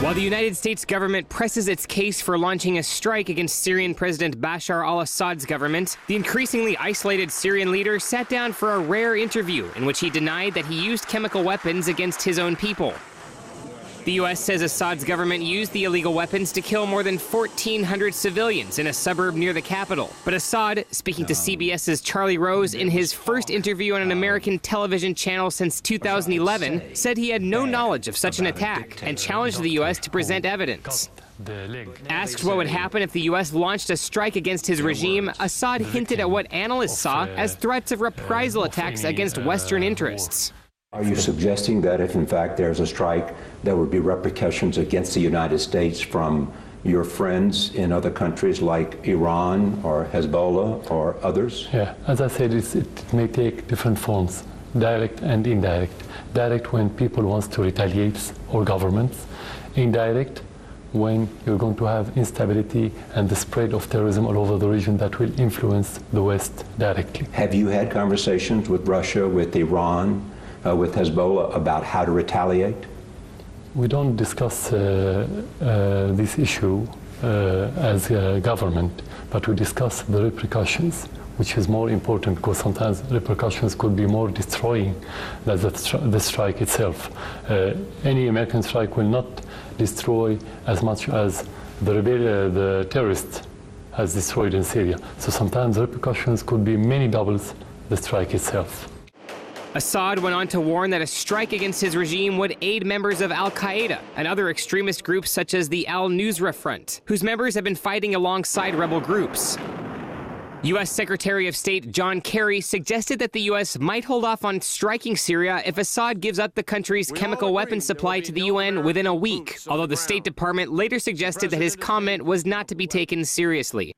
While the United States government presses its case for launching a strike against Syrian President Bashar al-Assad's government, the increasingly isolated Syrian leader sat down for a rare interview in which he denied that he used chemical weapons against his own people. The U.S. says Assad's government used the illegal weapons to kill more than 1,400 civilians in a suburb near the capital. But Assad, speaking to CBS's Charlie Rose in his first interview on an American television channel since 2011, said he had no knowledge of such an attack and challenged the U.S. to present evidence. Asked what would happen if the U.S. launched a strike against his regime, Assad hinted at what analysts saw as threats of reprisal attacks against Western interests. Are you suggesting that if, in fact, there's a strike, there would be repercussions against the United States from your friends in other countries like Iran or Hezbollah or others? Yeah, as I said, it may take different forms, direct and indirect. Direct when people want to retaliate, or governments. Indirect when you're going to have instability and the spread of terrorism all over the region that will influence the West directly. Have you had conversations with Russia, with Iran, with Hezbollah about how to retaliate? We don't discuss this issue as a government, but we discuss the repercussions, which is more important because sometimes repercussions could be more destroying than the strike itself. Any American strike will not destroy as much as the terrorists has destroyed in Syria. So sometimes repercussions could be many doubles the strike itself. Assad went on to warn that a strike against his regime would aid members of al-Qaeda and other extremist groups such as the al-Nusra Front, whose members have been fighting alongside rebel groups. U.S. Secretary of State John Kerry suggested that the U.S. might hold off on striking Syria if Assad gives up the country's chemical weapons supply to the UN within a week, although the State Department later suggested that his comment was not to be taken seriously.